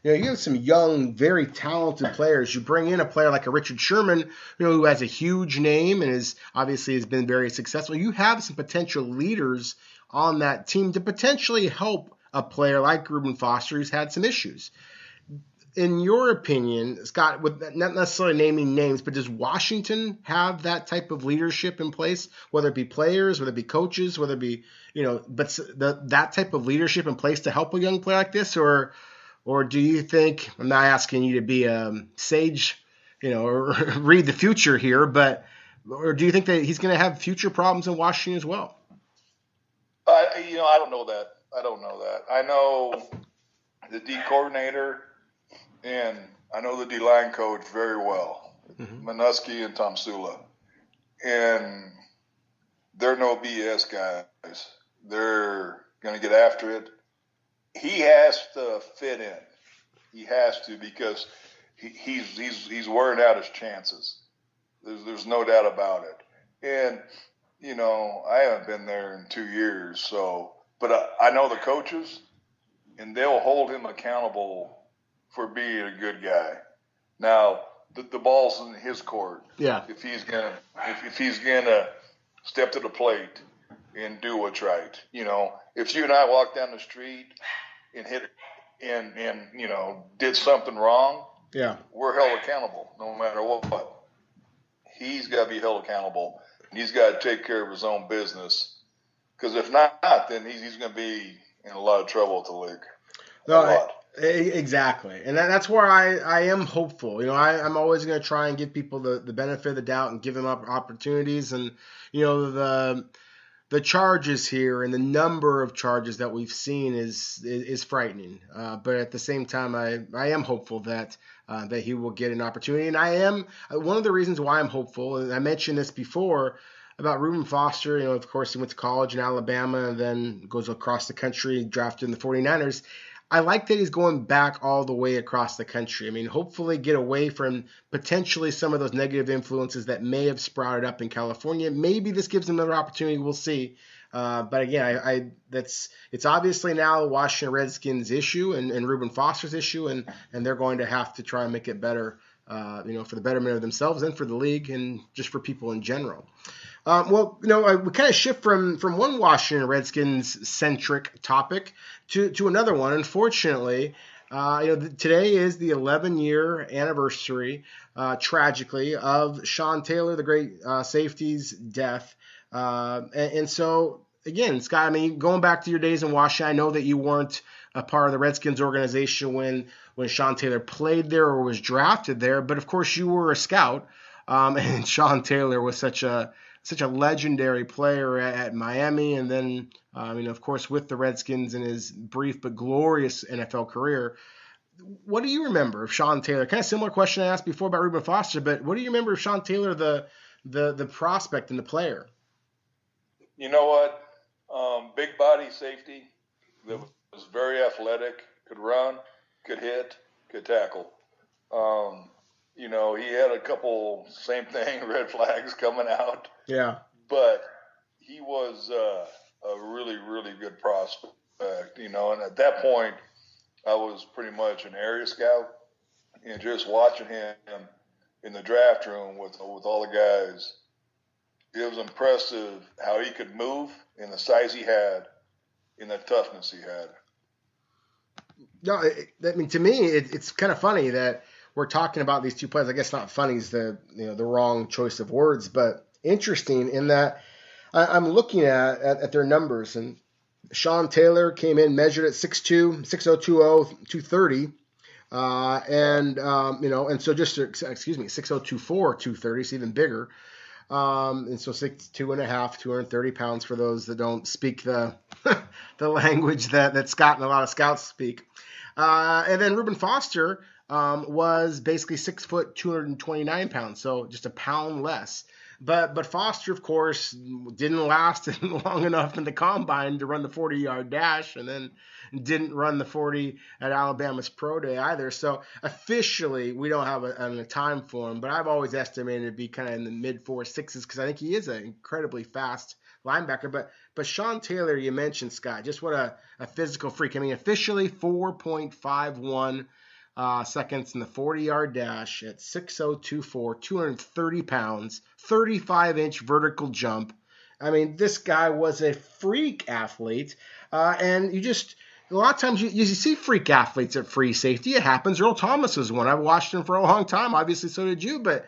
you have some young, very talented players. You bring in a player like a Richard Sherman, who has a huge name and has been very successful. You have some potential leaders on that team to potentially help a player like Reuben Foster who's had some issues. In your opinion, Scott, with not necessarily naming names, but does Washington have that type of leadership in place, whether it be players, whether it be coaches, whether it be, that type of leadership in place to help a young player like this? Or do you think, I'm not asking you to be a sage, or read the future here, or do you think that he's going to have future problems in Washington as well? I don't know that. I know the D coordinator and I know the D-line coach very well, Minuski and Tomsula. And they're no BS guys. They're going to get after it. He has to fit in. He has to, because he's wearing out his chances. There's no doubt about it. And, I haven't been there in 2 years, but I know the coaches, and they'll hold him accountable for being a good guy. Now, the ball's in his court. Yeah. If he's gonna step to the plate and do what's right. If you and I walk down the street and hit and did something wrong, yeah, we're held accountable no matter what. He's got to be held accountable, and he's got to take care of his own business. Because if not, then he's going to be in a lot of trouble at the league. No, exactly. And that's where I am hopeful. I'm always going to try and give people the benefit of the doubt and give them opportunities. And, the charges here and the number of charges that we've seen is frightening. But at the same time, I am hopeful that he will get an opportunity. And I am one of the reasons why I'm hopeful, and I mentioned this before, about Reuben Foster. Of course, he went to college in Alabama and then goes across the country, drafted in the 49ers. I like that he's going back all the way across the country. I mean, hopefully get away from potentially some of those negative influences that may have sprouted up in California. Maybe this gives him another opportunity. We'll see. But again, it's obviously now the Washington Redskins issue and Reuben Foster's issue, and they're going to have to try and make it better, for the betterment of themselves and for the league and just for people in general. We kind of shift from one Washington Redskins-centric topic to another one. Unfortunately, today is the 11-year anniversary, tragically, of Sean Taylor, the great safety's death. And so, again, Scott, I mean, going back to your days in Washington, I know that you weren't a part of the Redskins organization when Sean Taylor played there or was drafted there, but of course you were a scout, and Sean Taylor was such a legendary player at Miami, and then, of course, with the Redskins in his brief but glorious NFL career. What do you remember of Sean Taylor? Kind of similar question I asked before about Reuben Foster, but what do you remember of Sean Taylor, the prospect and the player? You know what? Big body safety that was very athletic, could run, could hit, could tackle. He had a couple, same thing, red flags coming out. Yeah. But he was a really, really good prospect, and at that point, I was pretty much an area scout, and just watching him in the draft room with all the guys, it was impressive how he could move and the size he had and the toughness he had. No, to me, it's kind of funny that we're talking about these two players. I guess not funny is the wrong choice of words, but interesting in that I'm looking at their numbers, and Sean Taylor came in measured at 6'2", 6'0", 230, and so just 6'0", 230, so even bigger. And so 6'2 and a half, 230 pounds for those that don't speak the language that Scott and a lot of scouts speak. And then Reuben Foster was basically 6 foot, 229 pounds, so just a pound less. But Foster, of course, didn't last long enough in the combine to run the 40-yard dash, and then didn't run the 40 at Alabama's Pro Day either. So officially, we don't have a time for him, but I've always estimated it to be kind of in the mid 4.6s because I think he is an incredibly fast linebacker. But Sean Taylor, you mentioned, Scott, just what a physical freak. I mean, officially 4.51 seconds in the 40-yard dash at 6:024, 230 pounds, 35-inch vertical jump. I mean, this guy was a freak athlete, and a lot of times you see freak athletes at free safety. It happens. Earl Thomas was one. I've watched him for a long time. Obviously, so did you, but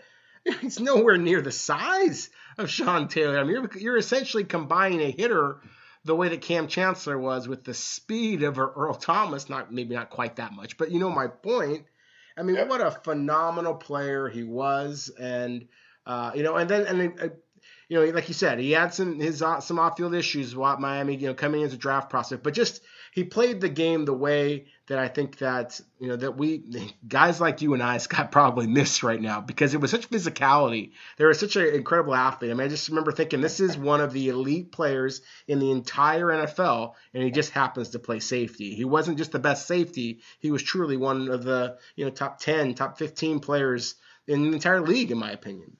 he's nowhere near the size of Sean Taylor. I mean, you're essentially combining a hitter the way that Cam Chancellor was with the speed of Earl Thomas. Maybe not quite that much, but you know my point. I mean, What a phenomenal player he was, and like you said, he had some off-field issues with Miami, coming into the draft process, but just he played the game the way that I think that that guys like you and I, Scott, probably miss right now, because it was such physicality. They were such an incredible athlete. I mean, I just remember thinking this is one of the elite players in the entire NFL, and he just happens to play safety. He wasn't just the best safety; he was truly one of the top 10, top 15 players in the entire league, in my opinion.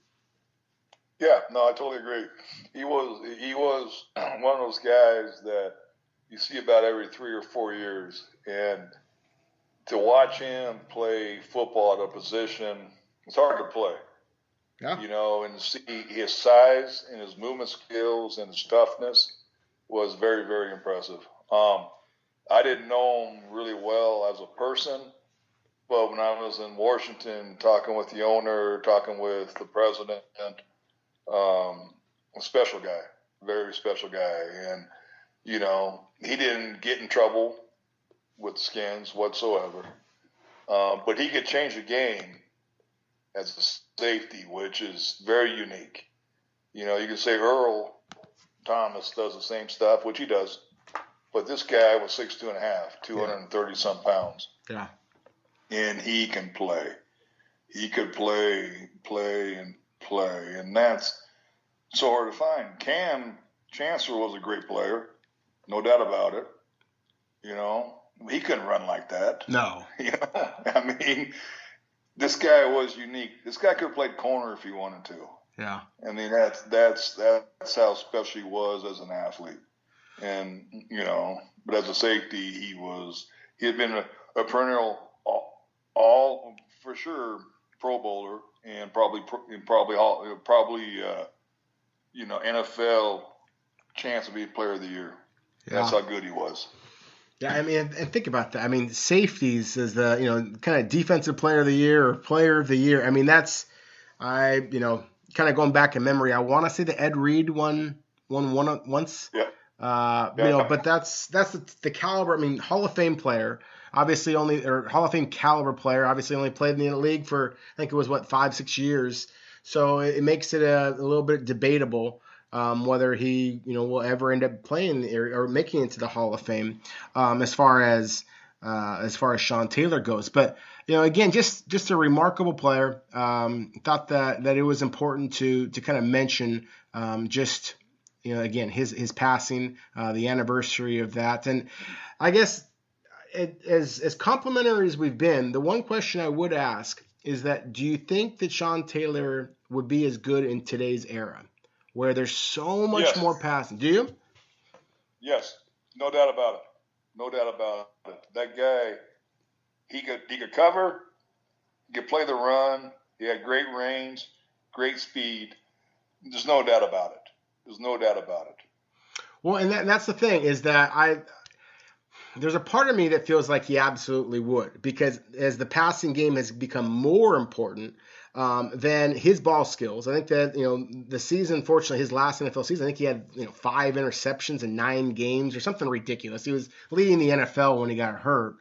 Yeah, no, I totally agree. He was one of those guys that you see about every 3 or 4 years, and to watch him play football at a position, it's hard to play. Yeah. And see his size and his movement skills and his toughness was very, very impressive. I didn't know him really well as a person, but when I was in Washington talking with the owner, talking with the president, a special guy, very special guy. And, he didn't get in trouble with Skins whatsoever. But he could change the game as a safety, which is very unique. You can say Earl Thomas does the same stuff, which he does. But this guy was 6'2.5", 230-some pounds. Yeah. And he can play. He could play. And that's so hard to find. Cam Chancellor was a great player, no doubt about it. He couldn't run like that. No. I mean, this guy was unique. This guy could have played corner if he wanted to. Yeah. I mean, that's how special he was as an athlete. And, but as a safety, he had been a perennial all for sure Pro Bowler, and probably NFL chance to be Player of the Year. Yeah. That's how good he was. Yeah, I mean, and think about that. I mean, safeties is the kind of Defensive Player of the Year or Player of the Year. I mean, that's kind of going back in memory. I want to say that Ed Reed won once. Yeah. But that's the caliber. I mean, Hall of Fame player. Obviously Hall of Fame caliber player, obviously only played in the league for, I think it was 5-6 years. So it makes it a little bit debatable whether he, will ever end up playing or making it to the Hall of Fame as far as Sean Taylor goes. But, again, just a remarkable player. Thought that it was important to kind of mention again, his passing, the anniversary of that. And I guess as complimentary as we've been, the one question I would ask is that, do you think that Sean Taylor would be as good in today's era where there's so much more passing? Do you? Yes, no doubt about it. No doubt about it. That guy, he could cover, he could play the run, he had great range, great speed. There's no doubt about it. There's no doubt about it. Well, and that's the thing, is that there's a part of me that feels like he absolutely would, because as the passing game has become more important than his ball skills. I think that, the season, fortunately, his last NFL season, I think he had 5 interceptions in 9 games or something ridiculous. He was leading the NFL when he got hurt.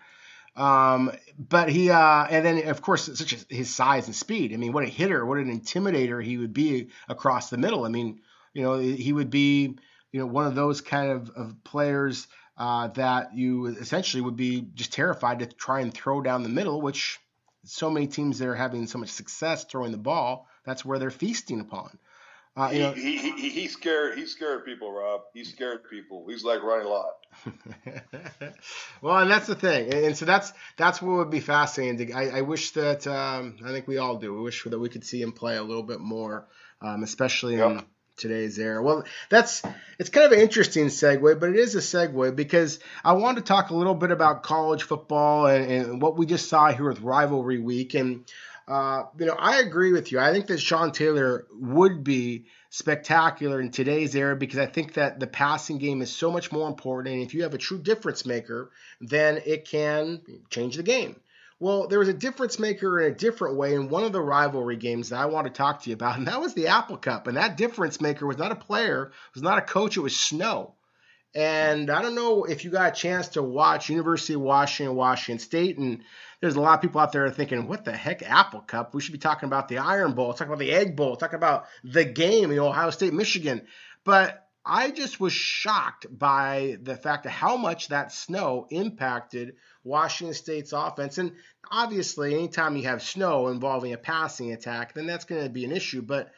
But he, and then of course, such as his size and speed. I mean, what a hitter, what an intimidator he would be across the middle. I mean, he would be, one of those kind of players that you essentially would be just terrified to try and throw down the middle, which so many teams that are having so much success throwing the ball, that's where they're feasting upon. He scared people, Rob. He scared people. He's like Ronnie Lott. Well, and that's the thing, and so that's what would be fascinating. I wish that I think we all do. We wish that we could see him play a little bit more, especially in today's era. Well, it's kind of an interesting segue, but it is a segue because I wanted to talk a little bit about college football and what we just saw here with Rivalry Week. And, I agree with you. I think that Sean Taylor would be spectacular in today's era because I think that the passing game is so much more important. And if you have a true difference maker, then it can change the game. Well, there was a difference maker in a different way in one of the rivalry games that I want to talk to you about, and that was the Apple Cup. And that difference maker was not a player, it was not a coach, it was snow. And I don't know if you got a chance to watch University of Washington State, and there's a lot of people out there thinking, what the heck, Apple Cup? We should be talking about the Iron Bowl, talking about the Egg Bowl, talking about the game, Ohio State, Michigan. But I just was shocked by the fact of how much that snow impacted Washington State's offense. And obviously, anytime you have snow involving a passing attack, then that's going to be an issue. But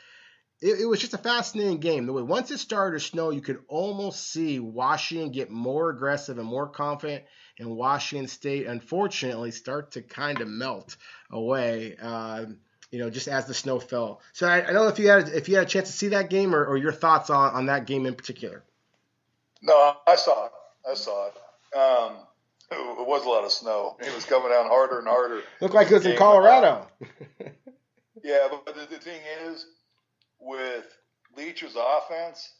it was just a fascinating game. Once it started to snow, you could almost see Washington get more aggressive and more confident, and Washington State, unfortunately, start to kind of melt away. Just as the snow fell. So I don't know if you had a chance to see that game or your thoughts on that game in particular. No, I saw it. It was a lot of snow. It was coming down harder and harder. Looked like it was in Colorado. Yeah, but the thing is, with Leach's offense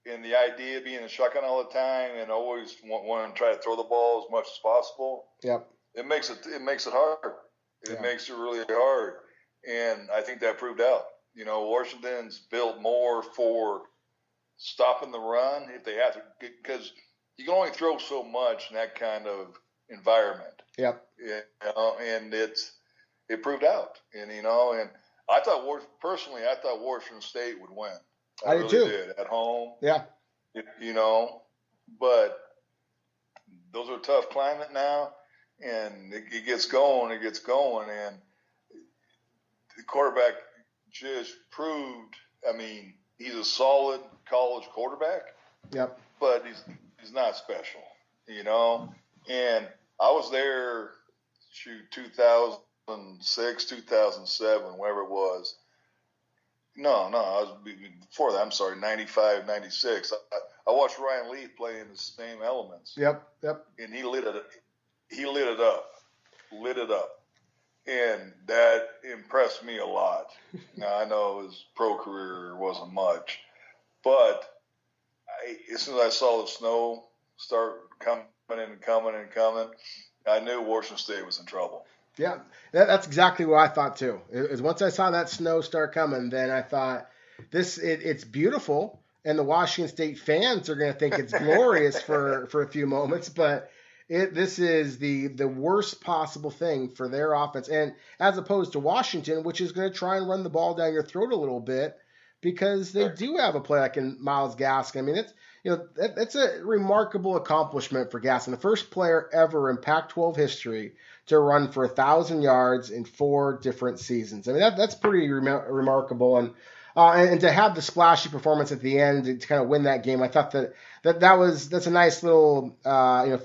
and the idea of being a shotgun all the time and always want to try to throw the ball as much as possible. Yep. It makes it hard. It makes it really hard. And I think that proved out. Washington's built more for stopping the run if they have to, because you can only throw so much in that kind of environment. Yep. And it proved out. And I thought Washington State would win. I really did too. Did at home. Yeah. But those are tough climate now, and it gets going, and the quarterback just proved. I mean, he's a solid college quarterback. Yep. But he's not special, And I was there, 2006, 2007, wherever it was. No, I was before that. I'm sorry, 95, 96. I watched Ryan Leaf play in the same elements. Yep. And he lit it up. And that impressed me a lot. Now, I know his pro career wasn't much, but as soon as I saw the snow start coming, I knew Washington State was in trouble. Yeah, that's exactly what I thought too. Once I saw that snow start coming, then I thought it's beautiful, and the Washington State fans are going to think it's glorious for a few moments, but this is the worst possible thing for their offense, and as opposed to Washington, which is going to try and run the ball down your throat a little bit because they do have a play like in Myles Gaskin. I mean, it's a remarkable accomplishment for Gaskin, the first player ever in Pac-12 history to run for 1,000 yards in 4 different seasons. I mean, that's pretty remarkable, and to have the splashy performance at the end to kind of win that game, I thought that's a nice little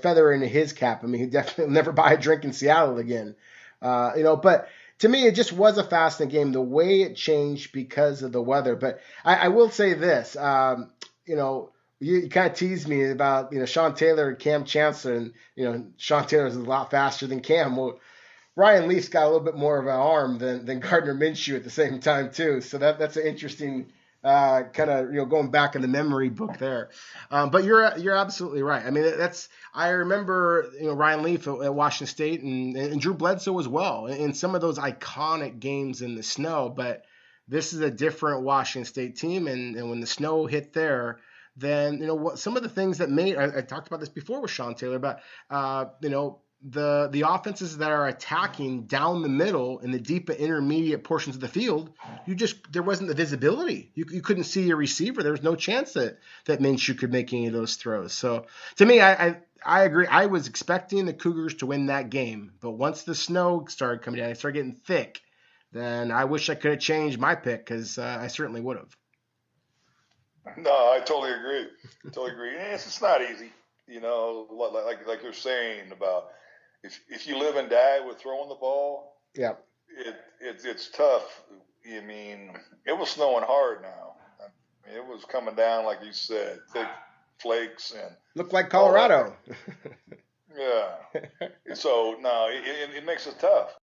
feather into his cap. I mean, he definitely will never buy a drink in Seattle again, But to me, it just was a fascinating game. The way it changed because of the weather. But I will say this, You kind of teased me about, Sean Taylor and Cam Chancellor, and, Sean Taylor is a lot faster than Cam. Well, Ryan Leaf's got a little bit more of an arm than Gardner Minshew at the same time, too. So that's an interesting kind of, going back in the memory book there. But you're absolutely right. I mean, I remember, Ryan Leaf at Washington State and Drew Bledsoe as well in some of those iconic games in the snow. But this is a different Washington State team. And when the snow hit there, then, what some of the things that made, I talked about this before with Sean Taylor, but, the offenses that are attacking down the middle in the deep and intermediate portions of the field, there wasn't the visibility. You couldn't see your receiver. There was no chance that Minshew could make any of those throws. So to me, I agree. I was expecting the Cougars to win that game, but once the snow started coming down, it started getting thick, then I wish I could have changed my pick because I certainly would have. No, I totally agree. It's not easy, like you're saying about if you live and die with throwing the ball. Yeah, it's tough. I mean, it was snowing hard now. It was coming down, like you said, thick flakes and looked like Colorado. Yeah. So no, it makes it tough.